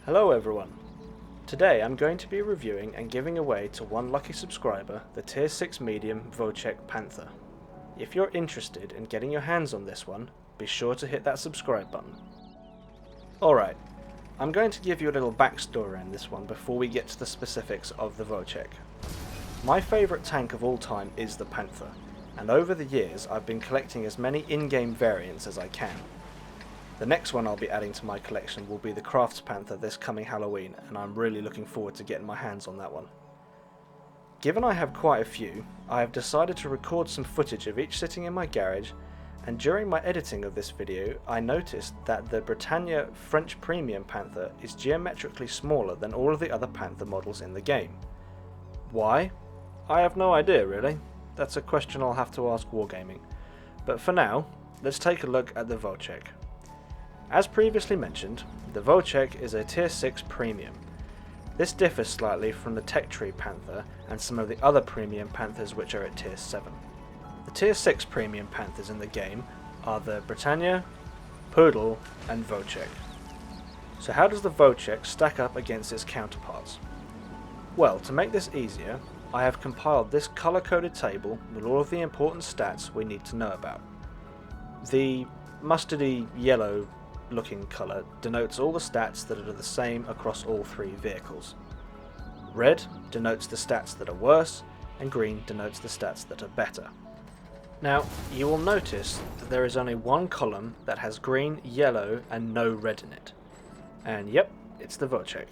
Hello everyone. Today I'm going to be reviewing and giving away to one lucky subscriber the Tier 6 medium Wojtek Panther. If you're interested in getting your hands on this one, be sure to hit that subscribe button. Alright, I'm going to give you a little backstory on this one before we get to the specifics of the Volchek. My favourite tank of all time is the Panther, and over the years I've been collecting as many in-game variants as I can. The next one I'll be adding to my collection will be the Crafts Panther this coming Halloween, and I'm really looking forward to getting my hands on that one. Given I have quite a few, I have decided to record some footage of each sitting in my garage, and during my editing of this video I noticed that the Britannia French Premium Panther is geometrically smaller than all of the other Panther models in the game. Why? I have no idea really. That's a question I'll have to ask Wargaming. But for now, let's take a look at the Volchek. As previously mentioned, the Volchek is a Tier 6 Premium. This differs slightly from the Tech Tree Panther and some of the other Premium Panthers which are at Tier 7. The Tier 6 Premium Panthers in the game are the Britannia, Poodle and Volchek. So how does the Volchek stack up against its counterparts? Well, to make this easier, I have compiled this colour-coded table with all of the important stats we need to know about. The mustardy yellow looking colour denotes all the stats that are the same across all three vehicles. Red denotes the stats that are worse, and green denotes the stats that are better. Now, you will notice that there is only one column that has green, yellow and no red in it. And yep, it's the Volchek.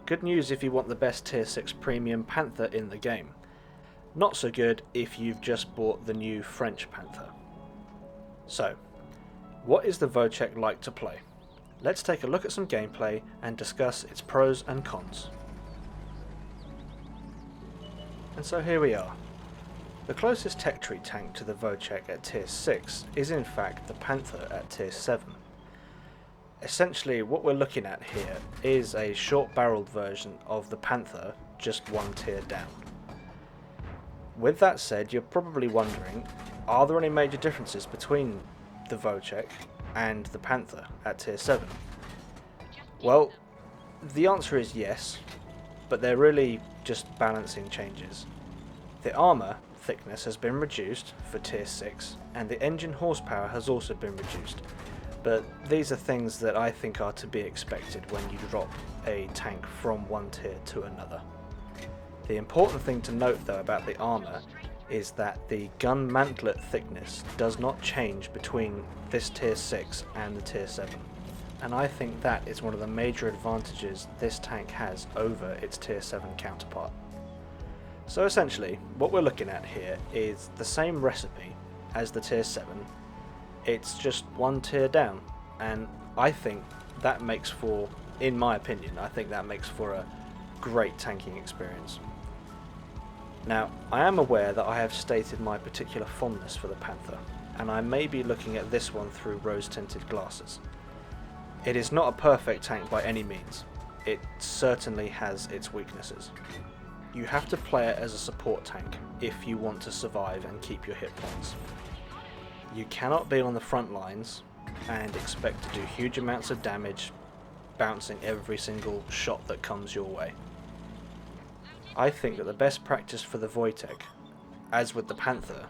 Good news if you want the best Tier 6 Premium Panther in the game. Not so good if you've just bought the new French Panther. So, what is the Volchek like to play? Let's take a look at some gameplay and discuss its pros and cons. And so here we are. The closest Tech Tree tank to the Volchek at Tier 6 is in fact the Panther at Tier 7. Essentially what we're looking at here is a short-barreled version of the Panther, just one tier down. With that said, you're probably wondering, are there any major differences between the Volchek and the Panther at Tier 7? Well, the answer is yes, but they're really just balancing changes. The armour thickness has been reduced for Tier 6 and the engine horsepower has also been reduced, but these are things that I think are to be expected when you drop a tank from one tier to another. The important thing to note though about the armour is that the gun mantlet thickness does not change between this Tier 6 and the Tier 7, and I think that is one of the major advantages this tank has over its Tier 7 counterpart. So essentially, what we're looking at here is the same recipe as the Tier 7, it's just one tier down, and I think that makes for, in my opinion, I think that makes for a great tanking experience. Now, I am aware that I have stated my particular fondness for the Panther, and I may be looking at this one through rose-tinted glasses. It is not a perfect tank by any means. It certainly has its weaknesses. You have to play it as a support tank if you want to survive and keep your hit points. You cannot be on the front lines and expect to do huge amounts of damage, bouncing every single shot that comes your way. I think that the best practice for the Wojtek, as with the Panther,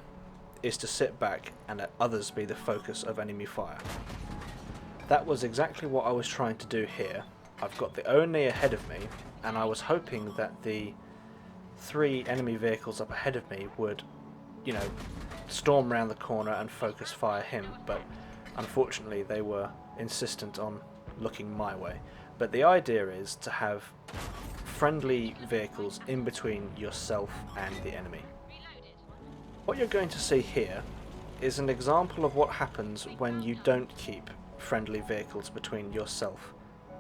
is to sit back and let others be the focus of enemy fire. That was exactly what I was trying to do here. I've got the Oni ahead of me, and I was hoping that the three enemy vehicles up ahead of me would, storm around the corner and focus fire him, but unfortunately they were insistent on looking my way. But the idea is to have friendly vehicles in between yourself and the enemy. What you're going to see here is an example of what happens when you don't keep friendly vehicles between yourself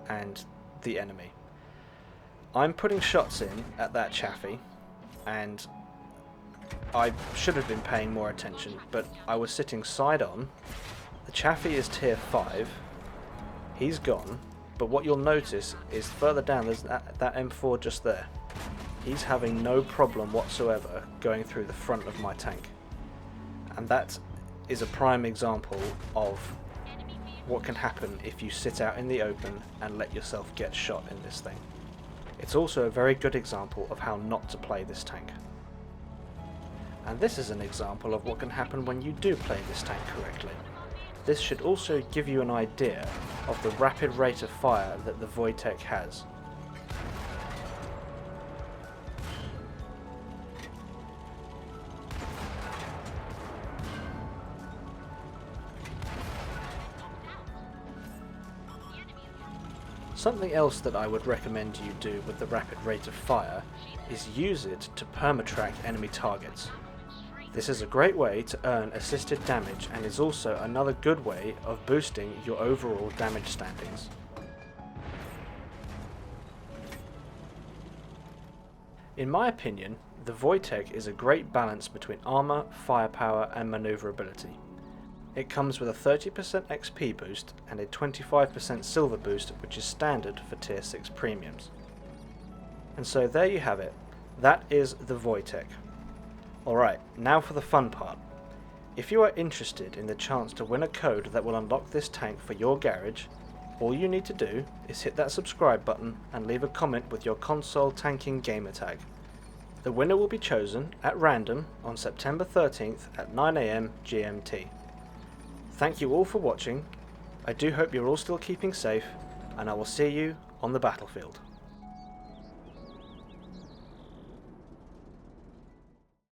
and the enemy. I'm putting shots in at that Chaffee, and I should have been paying more attention, but I was sitting side on. The Chaffee is Tier 5, he's gone. But what you'll notice is further down there's that M4 just there. He's having no problem whatsoever going through the front of my tank. And that is a prime example of what can happen if you sit out in the open and let yourself get shot in this thing. It's also a very good example of how not to play this tank. And this is an example of what can happen when you do play this tank correctly. This should also give you an idea of the rapid rate of fire that the Wojtek has. Something else that I would recommend you do with the rapid rate of fire is use it to permatrack enemy targets. This is a great way to earn assisted damage and is also another good way of boosting your overall damage standings. In my opinion, the Wojtek is a great balance between armor, firepower and manoeuvrability. It comes with a 30% XP boost and a 25% silver boost, which is standard for tier 6 premiums. And so there you have it. That is the Wojtek. Alright, now for the fun part. If you are interested in the chance to win a code that will unlock this tank for your garage, all you need to do is hit that subscribe button and leave a comment with your console tanking gamertag. The winner will be chosen at random on September 13th at 9 AM GMT. Thank you all for watching. I do hope you're all still keeping safe, and I will see you on the battlefield.